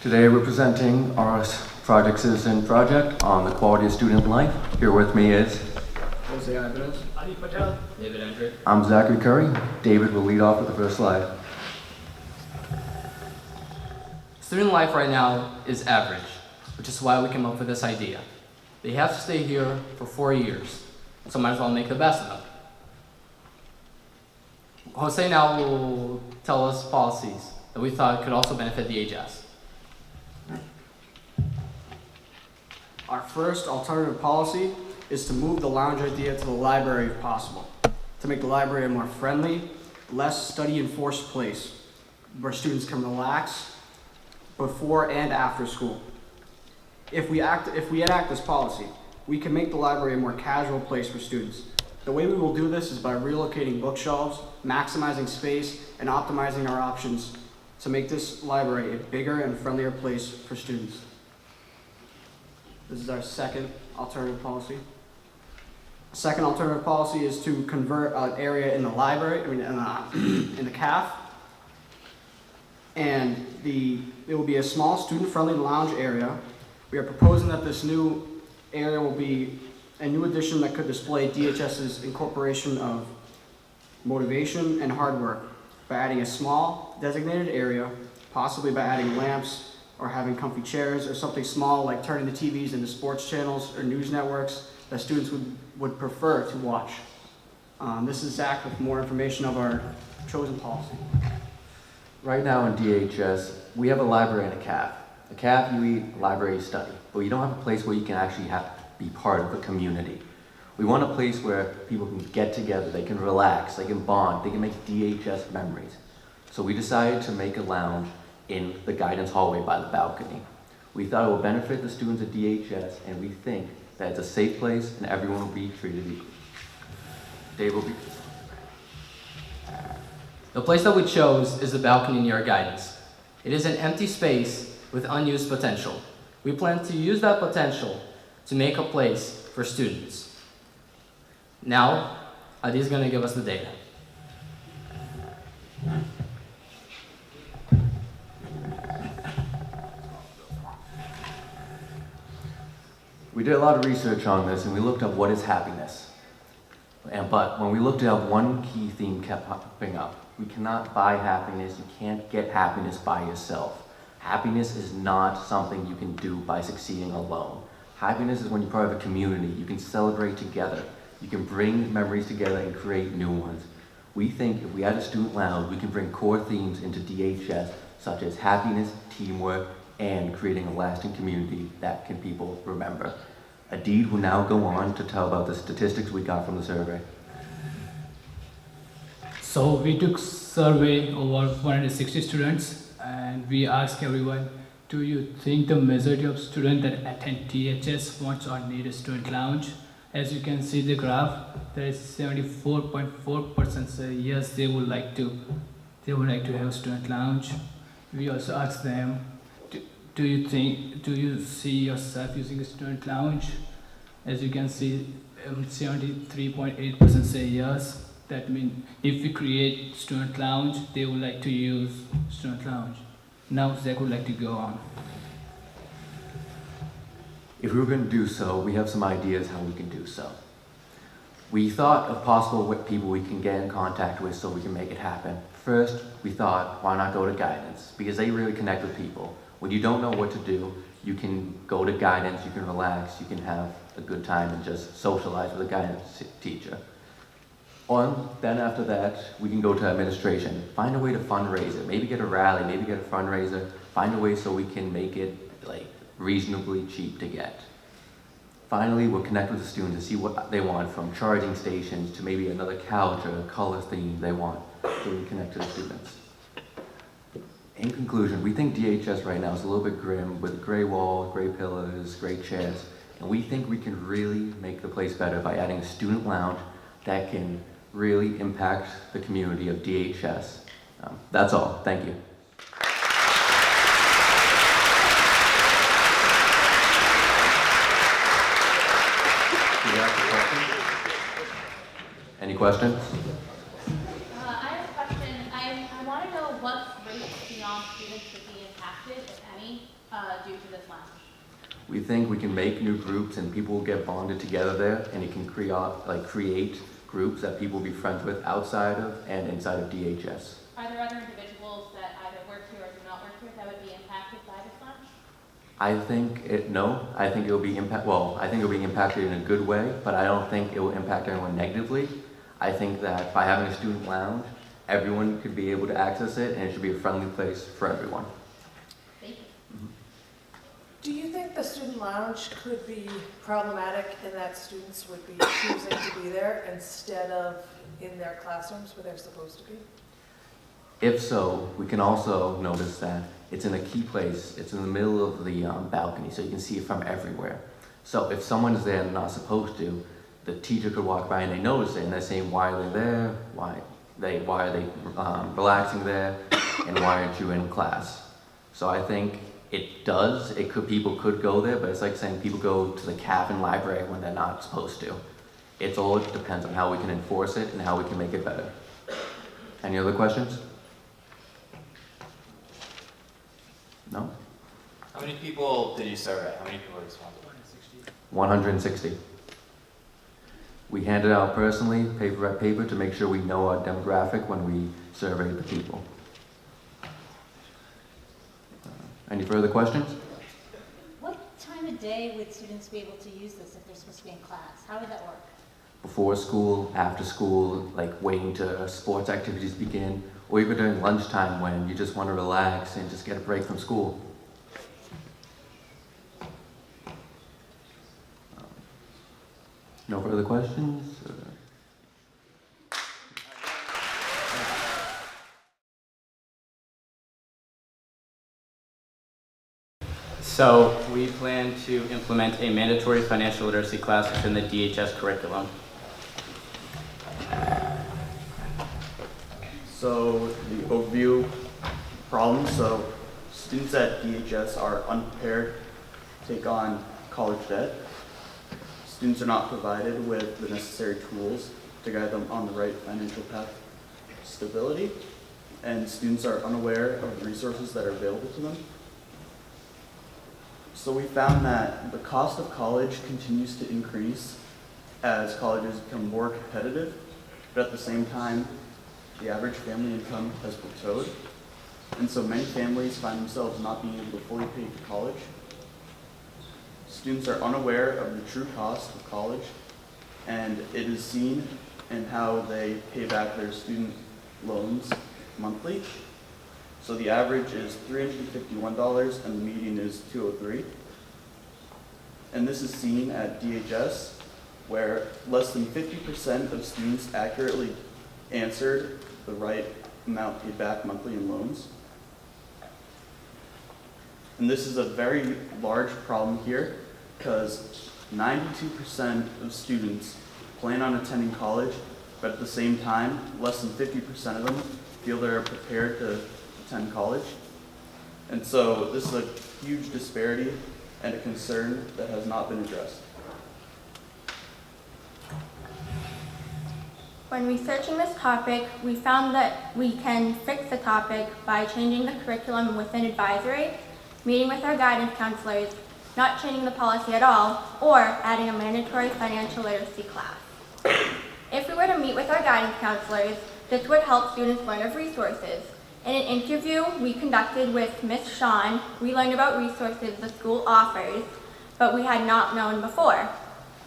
Today we're presenting our project citizen project on the quality of student life. Here with me is Jose Ibanez, Adi Patel, David Andrew. I'm Zachary Curry. David will lead off with the first slide. Student life right now is average, which is why we came up with this idea. They have to stay here for 4 years, so might as well make the best of them. Jose now will tell us policies that we thought could also benefit the HS. our first alternative policy is to move the lounge idea to the library if possible, to make the library a more friendly, less study-enforced place where students can relax before and after school. If we enact this policy, we can make the library a more casual place for students. The way we will do this is by relocating bookshelves, maximizing space, and optimizing our options to make this library a bigger and friendlier place for students. This is our second alternative policy. Second alternative policy is to convert an area in the library, in the CAF, and it will be a small student-friendly lounge area. We are proposing that this new area will be a new addition that could display DHS's incorporation of motivation and hard work by adding a small designated area, possibly by adding lamps or having comfy chairs or something small like turning the TVs into sports channels or news networks that students would prefer to watch. This is Zach with more information of our chosen policy. Right now in DHS, we have a library and a CAF. A CAF, you eat, library, you study, but you don't have a place where you can actually be part of a community. We want a place where people can get together, they can relax, they can bond, they can make DHS memories. So we decided to make a lounge in the guidance hallway by the balcony. We thought it would benefit the students at DHS, and we think that it's a safe place and everyone will be treated equally. Dave will be. The place that we chose is the balcony near guidance. It is an empty space with unused potential. We plan to use that potential to make a place for students. Now, Adi is going to give us the data. We did a lot of research on this and we looked up what is happiness. But when we looked it up, one key theme kept popping up. We cannot buy happiness, you can't get happiness by yourself. Happiness is not something you can do by succeeding alone. Happiness is when you're part of a community, you can celebrate together, you can bring memories together and create new ones. We think if we add a student lounge, we can bring core themes into DHS, such as happiness, teamwork, and creating a lasting community that people remember. Adid will now go on to tell about the statistics we got from the survey. So we took survey over 160 students and we asked everyone, do you think the majority of students that attend THS wants or need a student lounge? As you can see the graph, there is 74.4% say yes, they would like to have a student lounge. We also asked them, do you see yourself using a student lounge? As you can see, 73.8% say yes. That means if we create student lounge, they would like to use student lounge. Now Zach would like to go on. If we were going to do so, we have some ideas how we can do so. We thought of possible people we can get in contact with so we can make it happen. First, we thought, why not go to guidance? Because they really connect with people. When you don't know what to do, you can go to guidance, you can relax, you can have a good time and just socialize with a guidance teacher. Then after that, we can go to administration. Find a way to fundraise it. Maybe get a rally, maybe get a fundraiser. Find a way so we can make it reasonably cheap to get. Finally, we'll connect with the students to see what they want, from charging stations to maybe another couch or a color theme they want, so we connect to the students. In conclusion, we think DHS right now is a little bit grim with gray walls, gray pillars, gray chairs, and we think we can really make the place better by adding a student lounge that can really impact the community of DHS. That's all. Thank you. Any questions? I have a question. I want to know what rates beyond students would be impacted, if any, due to this lounge? We think we can make new groups and people will get bonded together there, and it can create groups that people will be friends with outside of and inside of DHS. Are there other individuals that either work here or do not work here that would be impacted by this lounge? I think it'll be impacted in a good way, but I don't think it will impact everyone negatively. I think that by having a student lounge, everyone could be able to access it, and it should be a friendly place for everyone. Thank you. Do you think the student lounge could be problematic in that students would be choosing to be there instead of in their classrooms where they're supposed to be? If so, we can also notice that it's in a key place. It's in the middle of the balcony, so you can see it from everywhere. So if someone's there and not supposed to, the teacher could walk by and they notice it, and they're saying, why are they there? Why are they relaxing there? And why aren't you in class? So I think people could go there, but it's like saying people go to the cabin library when they're not supposed to. It all depends on how we can enforce it and how we can make it better. Any other questions? No? How many people did you survey? How many people responded? 160. We handed out personally, paper by paper, to make sure we know our demographic when we surveyed the people. Any further questions? What time of day would students be able to use this if they're supposed to be in class? How would that work? Before school, after school, like waiting to sports activities begin, or even during lunchtime when you just want to relax and just get a break from school. No further questions? So we plan to implement a mandatory financial literacy class within the DHS curriculum. So the overview problem, so students at DHS are unprepared to take on college debt. Students are not provided with the necessary tools to guide them on the right financial path to stability, and students are unaware of the resources that are available to them. So we found that the cost of college continues to increase as colleges become more competitive, but at the same time, the average family income has plateaued, and so many families find themselves not being able to fully pay for college. Students are unaware of the true cost of college, and it is seen in how they pay back their student loans monthly. So the average is $351 and the median is $203. And this is seen at DHS, where less than 50% of students accurately answered the right amount paid back monthly in loans. And this is a very large problem here because 92% of students plan on attending college, but at the same time, less than 50% of them feel they're prepared to attend college. And so this is a huge disparity and a concern that has not been addressed. When researching this topic, we found that we can fix the topic by changing the curriculum within advisory, meeting with our guidance counselors, not changing the policy at all, or adding a mandatory financial literacy class. If we were to meet with our guidance counselors, this would help students learn of resources. In an interview we conducted with Ms. Shawn, we learned about resources the school offers, but we had not known before.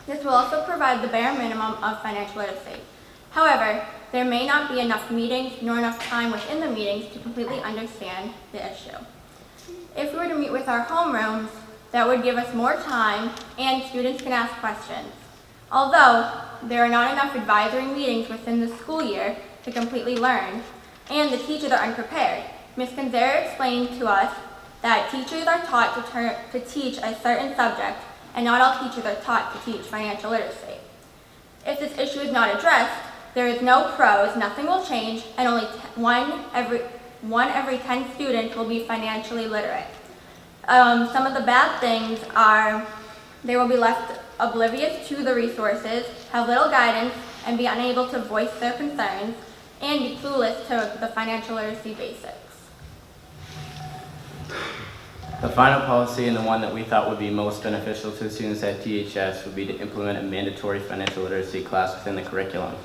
This will also provide the bare minimum of financial literacy. However, there may not be enough meetings nor enough time within the meetings to completely understand the issue. If we were to meet with our homerooms, that would give us more time and students can ask questions. Although there are not enough advisory meetings within the school year to completely learn, and the teachers are unprepared. Ms. Gonzera explained to us that teachers are taught to teach a certain subject, and not all teachers are taught to teach financial literacy. If this issue is not addressed, there is no pros, nothing will change, and only one every 10 students will be financially literate. Some of the bad things are they will be left oblivious to the resources, have little guidance, and be unable to voice their concerns, and be clueless to the financial literacy basics. The final policy, and the one that we thought would be most beneficial to the students at THS, would be to implement a mandatory financial literacy class within the curriculum.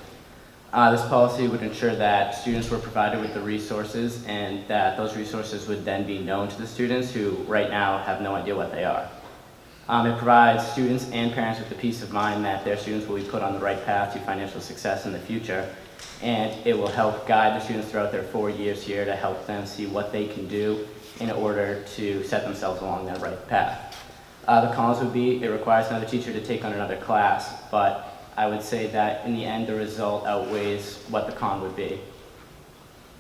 This policy would ensure that students were provided with the resources and that those resources would then be known to the students who right now have no idea what they are. It provides students and parents with the peace of mind that their students will be put on the right path to financial success in the future, and it will help guide the students throughout their 4 years here to help them see what they can do in order to set themselves along that right path. The cons would be it requires another teacher to take on another class, but I would say that in the end the result outweighs what the con would be.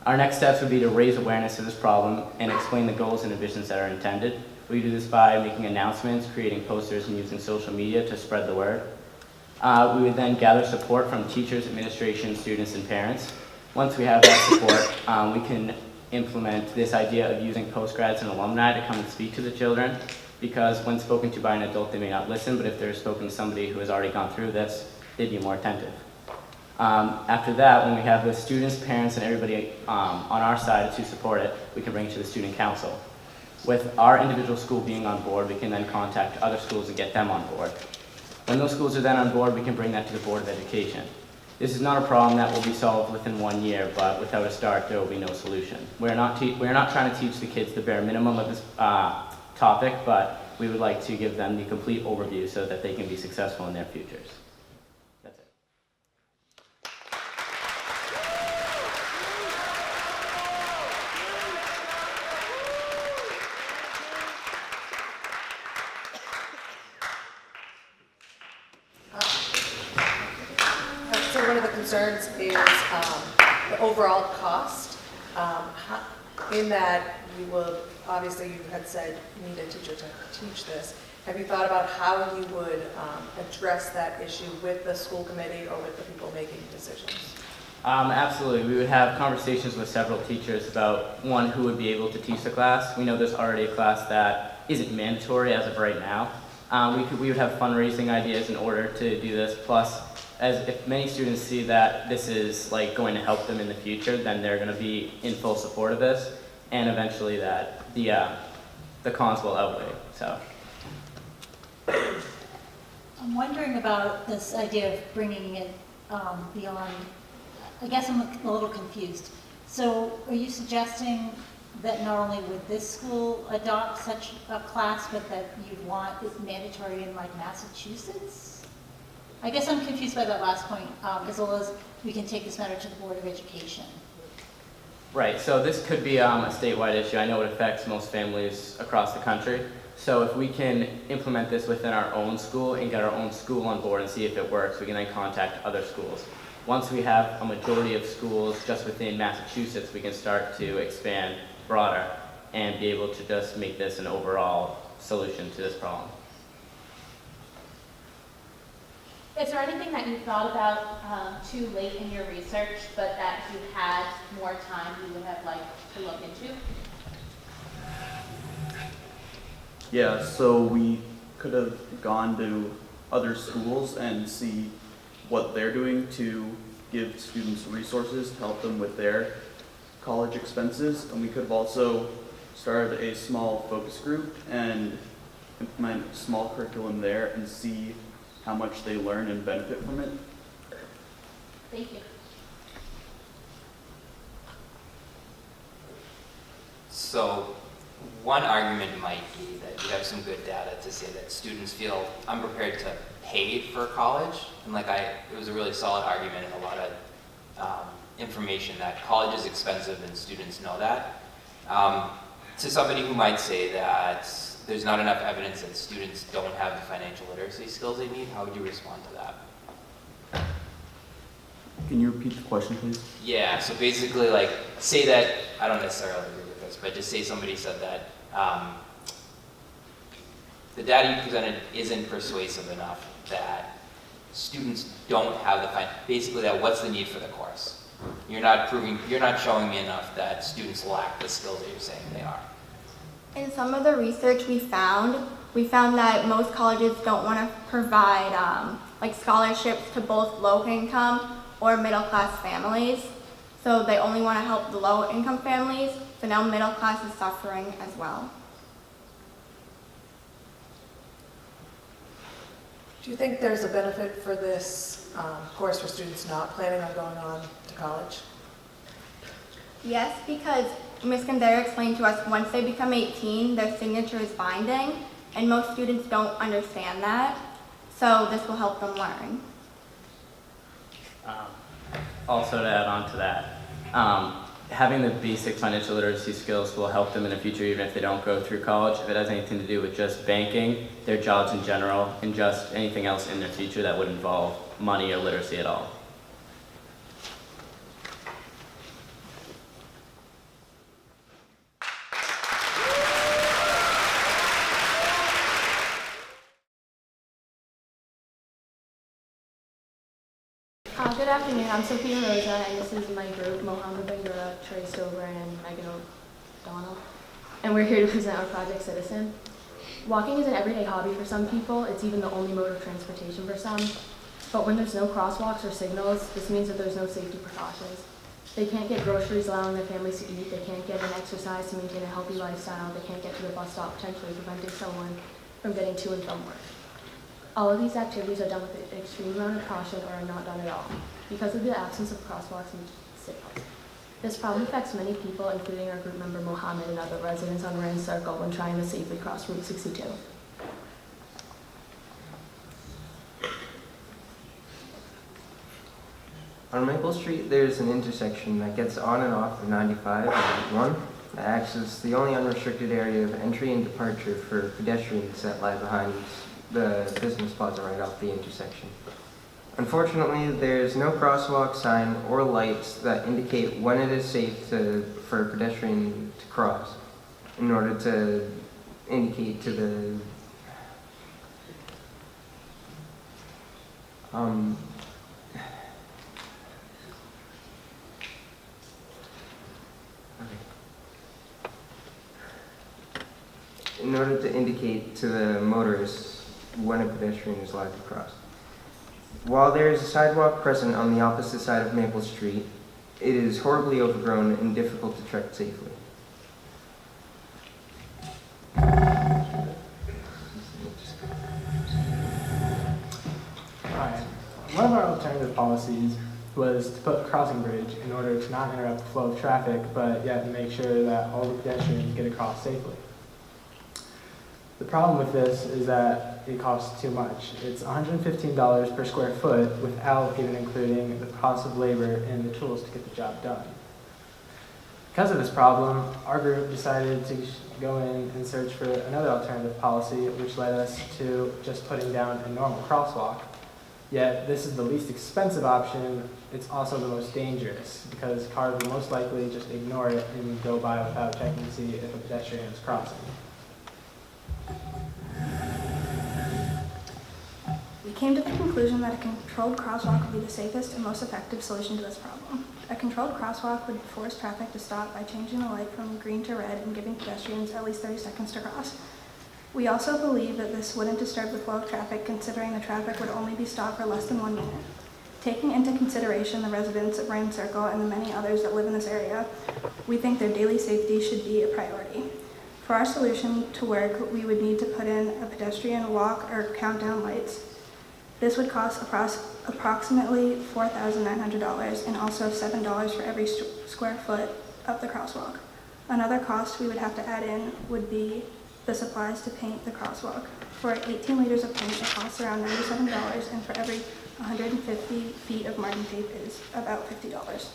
Our next steps would be to raise awareness of this problem and explain the goals and visions that are intended. We do this by making announcements, creating posters, and using social media to spread the word. We would then gather support from teachers, administration, students, and parents. Once we have that support, we can implement this idea of using postgrads and alumni to come and speak to the children, because when spoken to by an adult, they may not listen, but if they're spoken to somebody who has already gone through this, they'd be more attentive. After that, when we have the students, parents, and everybody on our side to support it, we can bring it to the student council. With our individual school being on board, we can then contact other schools and get them on board. When those schools are then on board, we can bring that to the Board of Education. This is not a problem that will be solved within 1 year, but without a start, there will be no solution. We're not trying to teach the kids the bare minimum of this topic, but we would like to give them the complete overview so that they can be successful in their futures. That's it. So one of the concerns is the overall cost. In that you will, obviously you had said you need a teacher to teach this. Have you thought about how you would address that issue with the school committee or with the people making decisions? Absolutely. We would have conversations with several teachers about, one, who would be able to teach the class. We know there's already a class that isn't mandatory as of right now. We would have fundraising ideas in order to do this. Plus, as if many students see that this is like going to help them in the future, then they're going to be in full support of this, and eventually that the cons will outweigh. So. I'm wondering about this idea of bringing it beyond, I guess I'm a little confused. So are you suggesting that not only would this school adopt such a class, but that you'd want it mandatory in like Massachusetts? I guess I'm confused by that last point, as well as we can take this matter to the Board of Education. Right, so this could be a statewide issue. I know it affects most families across the country. So if we can implement this within our own school and get our own school on board and see if it works, we can then contact other schools. Once we have a majority of schools just within Massachusetts, we can start to expand broader and be able to just make this an overall solution to this problem. Is there anything that you thought about too late in your research, but that if you had more time, you would have liked to look into? Yeah, so we could have gone to other schools and see what they're doing to give students resources to help them with their college expenses. And we could have also started a small focus group and implement a small curriculum there and see how much they learn and benefit from it. Thank you. So one argument might be that you have some good data to say that students feel unprepared to pay for college. And it was a really solid argument and a lot of information that college is expensive and students know that. To somebody who might say that there's not enough evidence that students don't have the financial literacy skills they need, how would you respond to that? Can you repeat the question, please? Yeah, so basically, say that, I don't necessarily agree with this, but just say somebody said that the data you presented isn't persuasive enough that students don't have basically that what's the need for the course? You're not showing me enough that students lack the skills that you're saying they are. In some of the research we found that most colleges don't want to provide scholarships to both low-income or middle-class families. So they only want to help the low-income families. So now middle class is suffering as well. Do you think there's a benefit for this course for students not planning on going on to college? Yes, because Ms. Gandera explained to us once they become 18, their signature is binding, and most students don't understand that, so this will help them learn. Also to add on to that, having the basic financial literacy skills will help them in the future even if they don't go through college. If it has anything to do with just banking, their jobs in general, and just anything else in their future that would involve money or literacy at all. Good afternoon, I'm Sophia Rosa, and this is my group, Mohammed Bangura, Trey Stover, and Megan O'Donnell. And we're here to present our project Citizen. Walking is an everyday hobby for some people. It's even the only mode of transportation for some. But when there's no crosswalks or signals, this means that there's no safety precautions. They can't get groceries allowing their families to eat. They can't get an exercise to maintain a healthy lifestyle. They can't get to the bus stop, potentially preventing someone from getting to and from work. All of these activities are done with an extreme amount of caution or are not done at all because of the absence of crosswalks and signals. This problem affects many people, including our group member Mohammed and other residents on Rand Circle when trying to safely cross Route 62. On Maple Street, there's an intersection that gets on and off the 95 and 1 that acts as the only unrestricted area of entry and departure for pedestrians that lie behind the business plaza right off the intersection. Unfortunately, there's no crosswalk sign or lights that indicate when it is safe for a pedestrian to cross in order to indicate to the in order to indicate to the motorists when a pedestrian is allowed to cross. While there is a sidewalk present on the opposite side of Maple Street, it is horribly overgrown and difficult to trek safely. Alright, one of our alternative policies was to put a crossing bridge in order to not interrupt the flow of traffic, but yet make sure that all the pedestrians get across safely. The problem with this is that it costs too much. It's $115 per square foot without even including the cost of labor and the tools to get the job done. Because of this problem, our group decided to go in and search for another alternative policy, which led us to just putting down a normal crosswalk. Yet this is the least expensive option. It's also the most dangerous because cars will most likely just ignore it and go by without checking to see if a pedestrian is crossing. We came to the conclusion that a controlled crosswalk would be the safest and most effective solution to this problem. A controlled crosswalk would force traffic to stop by changing the light from green to red and giving pedestrians at least 30 seconds to cross. We also believe that this wouldn't disturb the flow of traffic, considering the traffic would only be stopped for less than 1 minute. Taking into consideration the residents of Rand Circle and the many others that live in this area, we think their daily safety should be a priority. For our solution to work, we would need to put in a pedestrian walk or countdown lights. This would cost approximately $4,900 and also $7 for every square foot of the crosswalk. Another cost we would have to add in would be the supplies to paint the crosswalk. For 18 liters of paint, it costs around $97, and for every 150 feet of marking tape is about $50.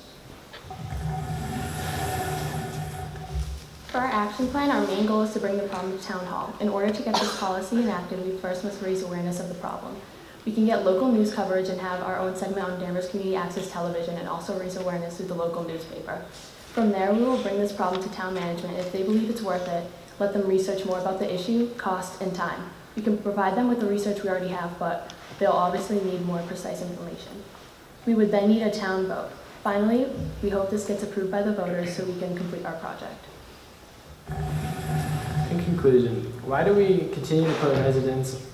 For our action plan, our main goal is to bring the problem to Town Hall. In order to get this policy enacted, we first must raise awareness of the problem. We can get local news coverage and have our own segment on Danvers Community Access Television and also raise awareness through the local newspaper. From there, we will bring this problem to town management. If they believe it's worth it, let them research more about the issue, cost, and time. We can provide them with the research we already have, but they'll obviously need more precise information. We would then need a town vote. Finally, we hope this gets approved by the voters so we can complete our project. In conclusion, why do we continue to put residents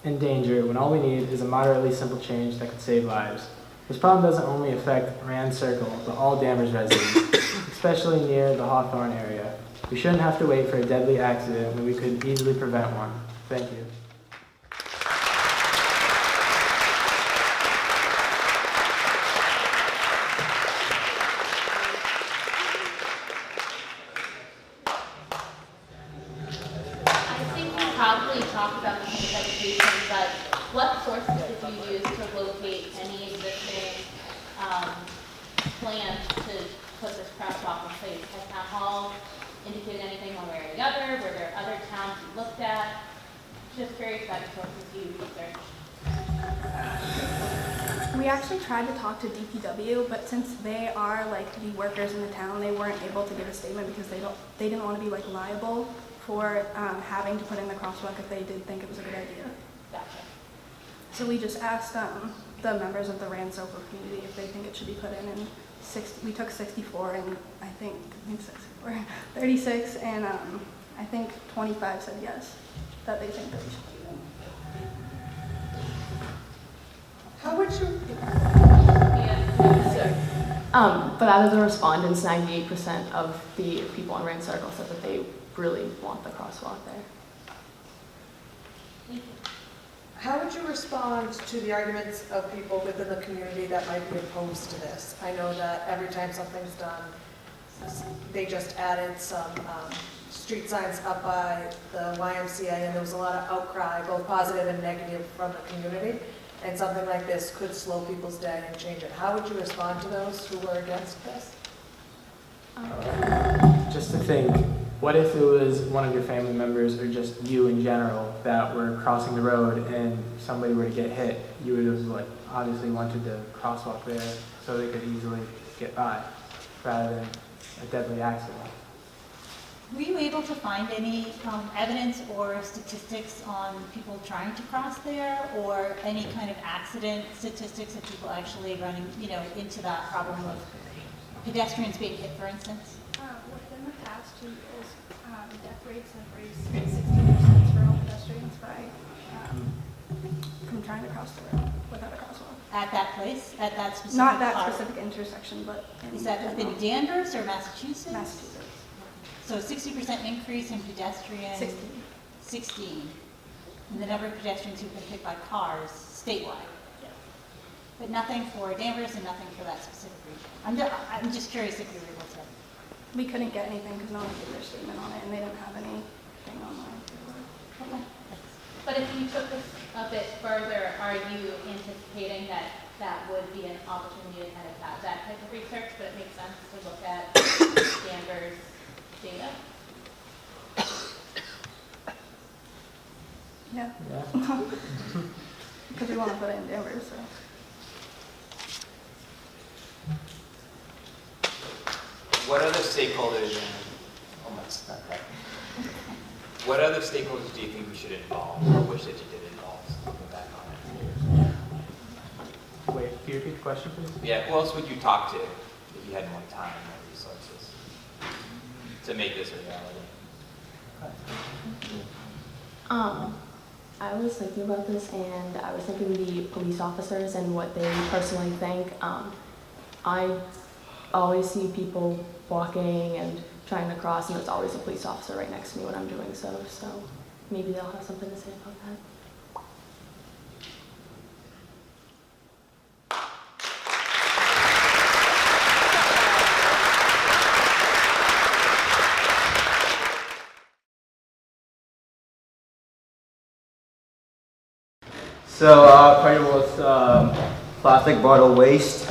in danger when all we need is a moderately simple change that could save lives? This problem doesn't only affect Rand Circle, but all Danvers residents, especially near the Hawthorne area. We shouldn't have to wait for a deadly accident when we could easily prevent one. Thank you. looked at? Just curious about your sources you researched. We actually tried to talk to DPW, but since they are like the workers in the town, they weren't able to give a statement because they didn't want to be like liable for having to put in the crosswalk if they did think it was a good idea. Gotcha. So we just asked the members of the Ransoka community if they think it should be put in, and we took 64 and I think 64, 36, and I think 25 said yes, that they think that we should do it. How would you, But out of the respondents, 98% of the people on Rand Circle said that they really want the crosswalk there. how would you respond to the arguments of people within the community that might be opposed to this? I know that every time something's done, they just added some street signs up by the YMCA, and there was a lot of outcry, both positive and negative, from the community. And something like this could slow people's day and change it. How would you respond to those who were against this? Just to think, what if it was one of your family members or just you in general that were crossing the road and somebody were to get hit? You would have like obviously wanted to crosswalk there so they could easily get by rather than a deadly accident. Were you able to find any evidence or statistics on people trying to cross there, or any kind of accident statistics of people actually running, into that problem of pedestrians being hit, for instance? Within the past 2 years, death rates have raised 60% for all pedestrians from trying to cross the road without a crosswalk. At that place, at that specific Not that part? specific intersection, but Is that within Danvers or Massachusetts? Massachusetts. So 60% increase in pedestrians? 16. And the number of pedestrians who've been hit by cars statewide? Yeah. But nothing for Danvers and nothing for that specific region? I'm just curious if you were able to. We couldn't get anything because no one gave their statement on it, and they didn't have anything online. Okay. But if you took this a bit further, are you anticipating that that would be an opportunity to kind of have that type of research, but it makes sense to look at Danvers data? Yeah. Because we want to put it in Danvers, so. What other stakeholders, almost not that. What other stakeholders do you think we should involve, or wish that you did involve, looking back on it? Wait, can you repeat the question, please? Yeah, who else would you talk to if you had more time and more resources to make this a reality? I was thinking about this, and I was thinking the police officers and what they personally think. I always see people walking and trying to cross, and there's always a police officer right next to me when I'm doing so. So maybe they'll have something to say about that. So our project was plastic bottle waste.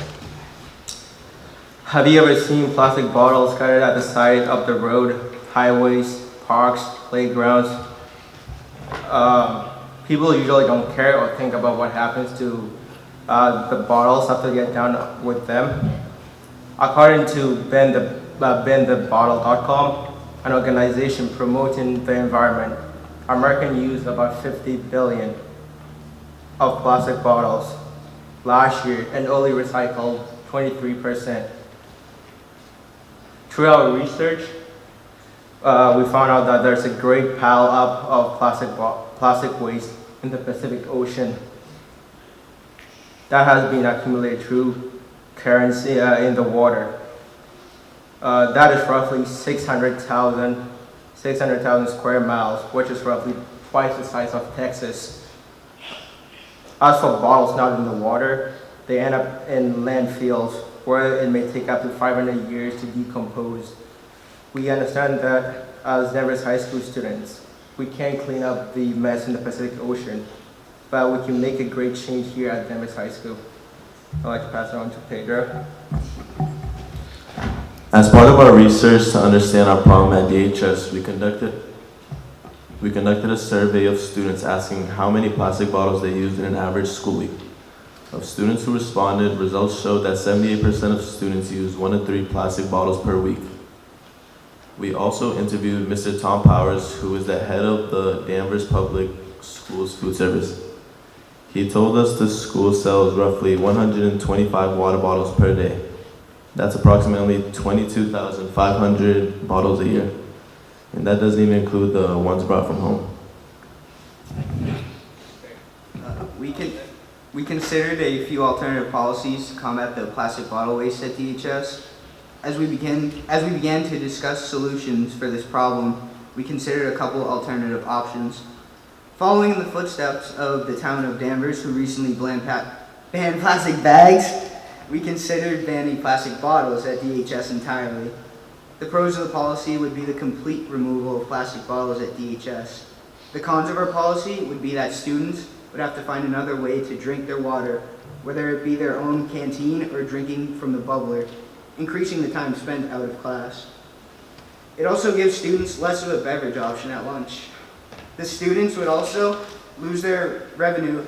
Have you ever seen plastic bottles scattered at the side of the road, highways, parks, playgrounds? People usually don't care or think about what happens to the bottles after they get done with them. According to bendthebottle.com, an organization promoting the environment, Americans use about 50 billion of plastic bottles last year and only recycled 23%. Through our research, we found out that there's a great pile up of plastic waste in the Pacific Ocean that has been accumulated through currents in the water. That is roughly 600,000 square miles, which is roughly twice the size of Texas. As for bottles not in the water, they end up in landfills where it may take up to 500 years to decompose. We understand that as Danvers High School students, we can't clean up the mess in the Pacific Ocean, but we can make a great change here at Danvers High School. I'd like to pass it on to Pedro. As part of our research to understand our problem at DHS, we we conducted a survey of students asking how many plastic bottles they used in an average school week. Of students who responded, results showed that 78% of students used 1 to 3 plastic bottles per week. We also interviewed Mr. Tom Powers, who is the head of the Danvers Public Schools Food Service. He told us the school sells roughly 125 water bottles per day. That's approximately 22,500 bottles a year. And that doesn't even include the ones brought from home. We considered a few alternative policies to combat the plastic bottle waste at DHS. As we began to discuss solutions for this problem, we considered a couple alternative options. Following in the footsteps of the town of Danvers, who recently banned plastic bags, we considered banning plastic bottles at DHS entirely. The pros of the policy would be the complete removal of plastic bottles at DHS. The cons of our policy would be that students would have to find another way to drink their water, whether it be their own canteen or drinking from the bubbler, increasing the time spent out of class. It also gives students less of a beverage option at lunch. The students would also lose their revenue,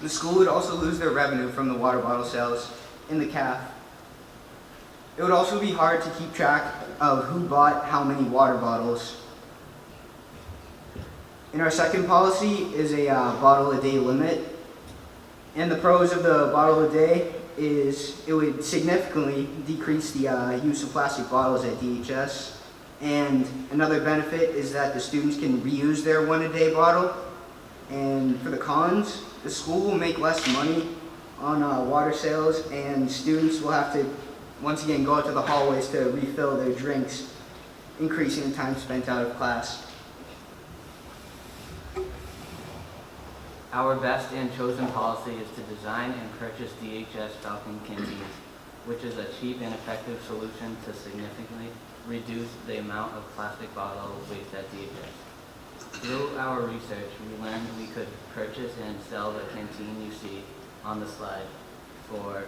the school would also lose their revenue from the water bottle sales in the caf. It would also be hard to keep track of who bought how many water bottles. In our second policy is a bottle a day limit. And the pros of the bottle a day is it would significantly decrease the use of plastic bottles at DHS. And another benefit is that the students can reuse their 1 a day bottle. And for the cons, the school will make less money on water sales, and students will have to once again go out to the hallways to refill their drinks, increasing the time spent out of class. Our best and chosen policy is to design and purchase DHS Falcon canteens, which is a cheap and effective solution to significantly reduce the amount of plastic bottle waste at DHS. Through our research, we learned we could purchase and sell the canteen you see on the slide for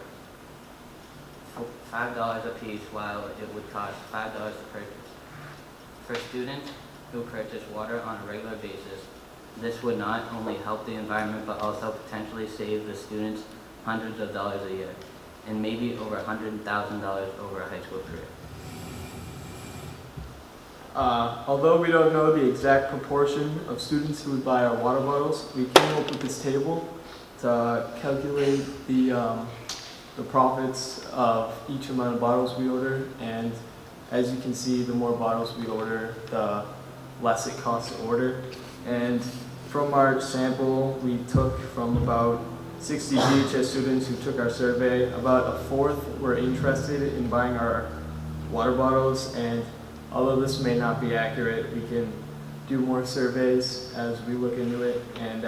$5 a piece, while it would cost $5 to purchase. For students who purchase water on a regular basis, this would not only help the environment, but also potentially save the students hundreds of dollars a year, and maybe over $100,000 over a high school career. Although we don't know the exact proportion of students who would buy our water bottles, we came up with this table to calculate the profits of each amount of bottles we order. And as you can see, the more bottles we order, the less it costs to order. And from our sample, we took from about 60 DHS students who took our survey, about a fourth were interested in buying our water bottles. And although this may not be accurate, we can do more surveys as we look into it. And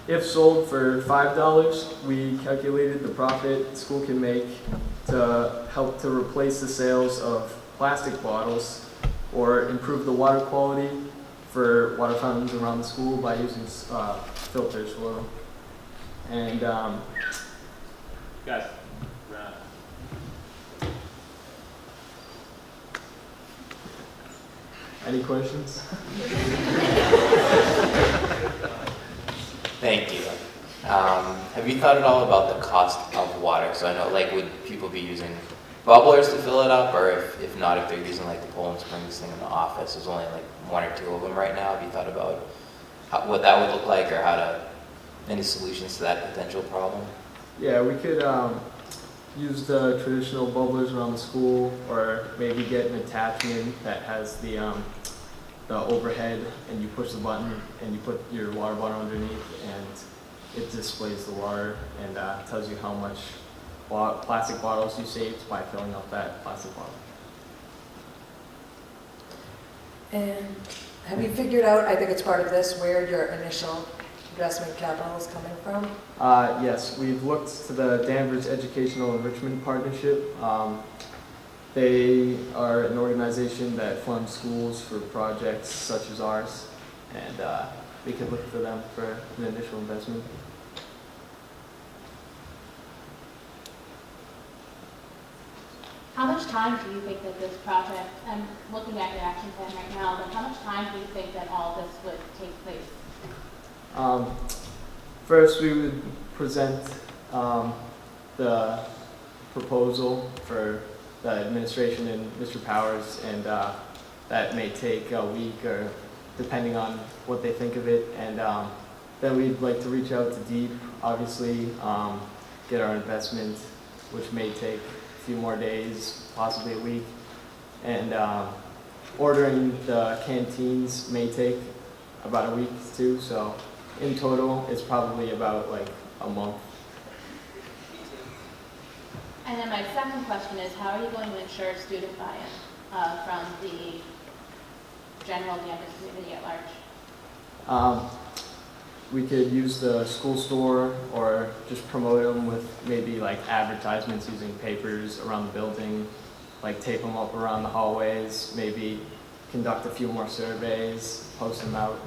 if sold for $5, we calculated the profit the school can make to help to replace the sales of plastic bottles or improve the water quality for water fountains around the school by using filters for them. And guys, any questions? Thank you. Have you thought at all about the cost of water? So I know, like, would people be using bubblers to fill it up, or if not, if they're using like the Poland Springs thing in the office? There's only like 1 or 2 of them right now. Have you thought about what that would look like, or any solutions to that potential problem? Yeah, we could use the traditional bubblers around the school, or maybe get an attachment that has the overhead, and you push the button and you put your water bottle underneath, and it displays the water and tells you how much plastic bottles you saved by filling up that plastic bottle. And have you figured out, I think it's part of this, where your initial investment capital is coming from? Yes, we've looked to the Danvers Educational Enrichment Partnership. They are an organization that funds schools for projects such as ours, and we could look to them for an initial investment. How much time do you think that this project, I'm looking at your action plan right now, but how much time do you think that all this would take place? First, we would present the proposal for the administration and Mr. Powers, and that may take a week or depending on what they think of it. And then we'd like to reach out to DEEP, obviously, get our investment, which may take a few more days, possibly a week. And ordering the canteens may take about a week too. So in total, it's probably about like a month. And then my second question is, how are you going to ensure student buy-in from the general Danvers community at large? We could use the school store or just promote them with maybe like advertisements using papers around the building, like tape them up around the hallways, maybe conduct a few more surveys, post them out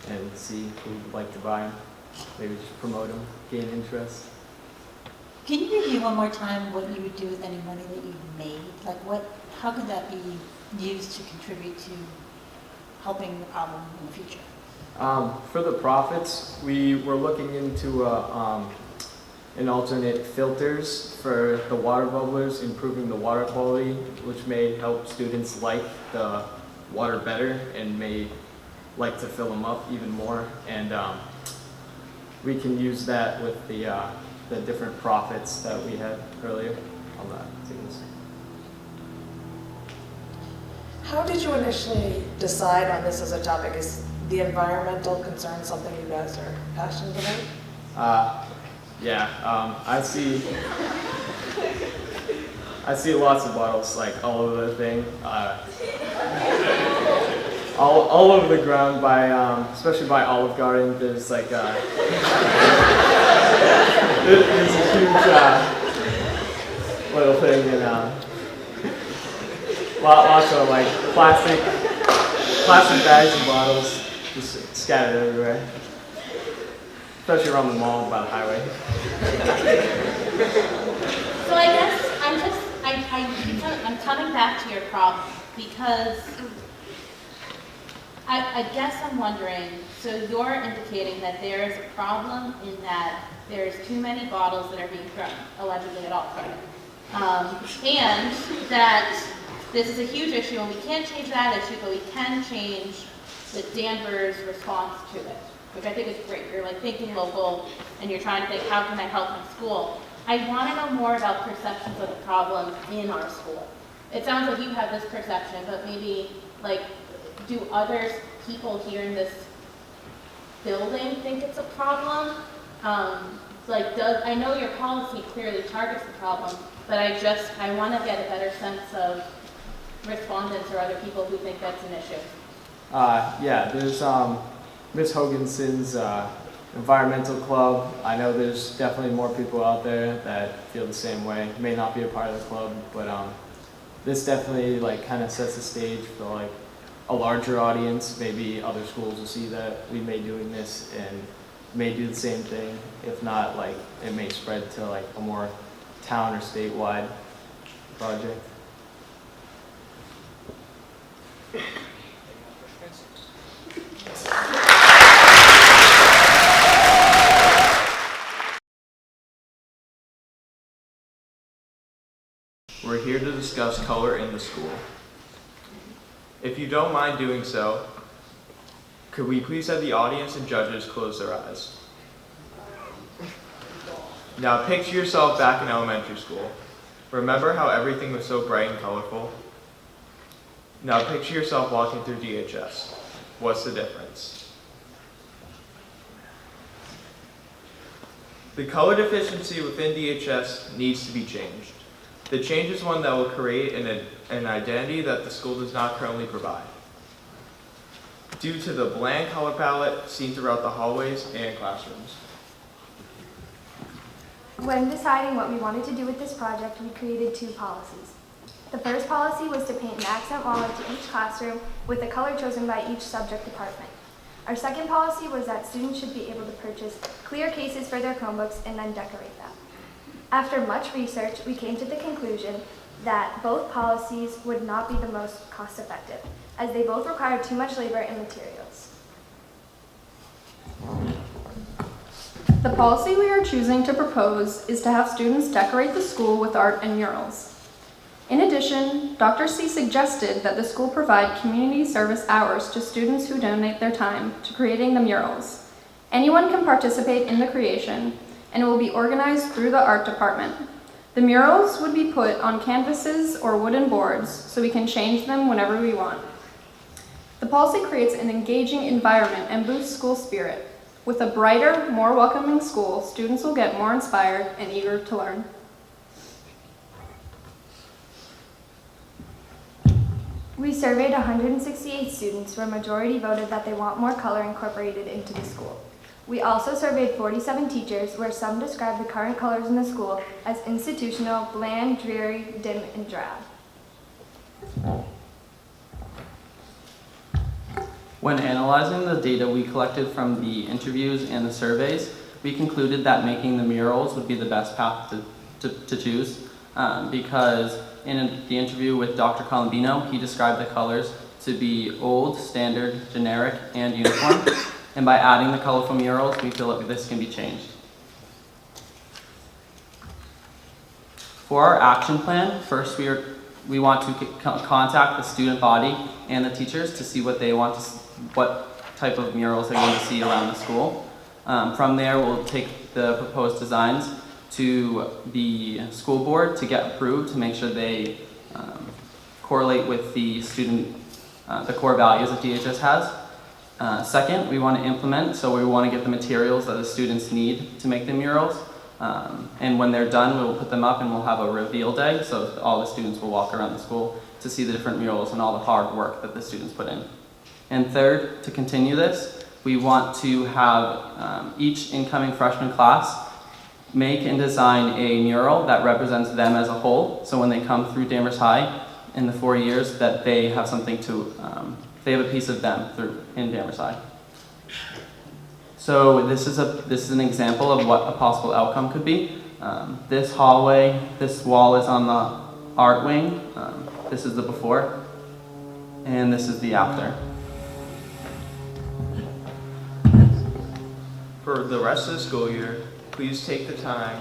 and see who would like to buy them. Maybe just promote them, gain interest. Can you review one more time what you would do with any money that you made? Like how could that be used to contribute to helping the problem in the future? For the profits, we were looking into an alternate filters for the water bubblers, improving the water quality, which may help students like the water better and may like to fill them up even more. And we can use that with the different profits that we had earlier on that. How did you initially decide on this as a topic? Is the environmental concern something you guys are passionate about? I see lots of bottles like all over the thing, all over the ground by, especially by Olive Garden. There's like there's a huge little thing, and lots of like plastic bags and bottles just scattered everywhere, especially around the mall by the highway. So I guess I'm coming back to your problem because I guess I'm wondering, so you're indicating that there is a problem in that there's too many bottles that are being thrown, allegedly at all times, and that this is a huge issue and we can't change that issue, but we can change the Danvers response to it, which I think is great. You're like thinking local and you're trying to think, how can I help my school? I want to know more about perceptions of the problem in our school. It sounds like you have this perception, but maybe like, do other people here in this building think it's a problem? I know your policy clearly targets the problem, but I want to get a better sense of respondents or other people who think that's an issue. There's Miss Hoganson's environmental club. I know there's definitely more people out there that feel the same way. May not be a part of the club, but this definitely like kind of sets the stage for like a larger audience. Maybe other schools will see that we may doing this and may do the same thing. If not, like it may spread to like a more town or statewide project. We're here to discuss color in the school. If you don't mind doing so, could we please have the audience and judges close their eyes? Now picture yourself back in elementary school. Remember how everything was so bright and colorful? Now picture yourself walking through DHS. What's the difference? The color deficiency within DHS needs to be changed. The change is one that will create an identity that the school does not currently provide, due to the bland color palette seen throughout the hallways and classrooms. When deciding what we wanted to do with this project, we created 2 policies. The first policy was to paint an accent wall into each classroom with the color chosen by each subject department. Our second policy was that students should be able to purchase clear cases for their Chromebooks and then decorate them. After much research, we came to the conclusion that both policies would not be the most cost effective, as they both require too much labor and materials. The policy we are choosing to propose is to have students decorate the school with art and murals. In addition, Dr. C suggested that the school provide community service hours to students who donate their time to creating the murals. Anyone can participate in the creation, and it will be organized through the art department. The murals would be put on canvases or wooden boards so we can change them whenever we want. The policy creates an engaging environment and boosts school spirit. With a brighter, more welcoming school, students will get more inspired and eager to learn. We surveyed 168 students, where majority voted that they want more color incorporated into the school. We also surveyed 47 teachers, where some described the current colors in the school as institutional, bland, dreary, dim, and drab. When analyzing the data we collected from the interviews and the surveys, we concluded that making the murals would be the best path to choose because in the interview with Dr. Colombino, he described the colors to be old, standard, generic, and uniform. And by adding the colorful murals, we feel that this can be changed. For our action plan, first we want to contact the student body and the teachers to see what they want what type of murals they're going to see around the school. From there, we'll take the proposed designs to the school board to get approved to make sure they correlate with the core values that DHS has. Second, we want to implement, so we want to get the materials that the students need to make the murals. And when they're done, we'll put them up and we'll have a reveal day, so all the students will walk around the school to see the different murals and all the hard work that the students put in. And third, to continue this, we want to have each incoming freshman class make and design a mural that represents them as a whole, so when they come through Danvers High in the 4 years, that they have something to, they have a piece of them in Danvers High. So this is an example of what a possible outcome could be. This hallway, this wall is on the art wing. This is the before, and this is the after. For the rest of the school year, please take the time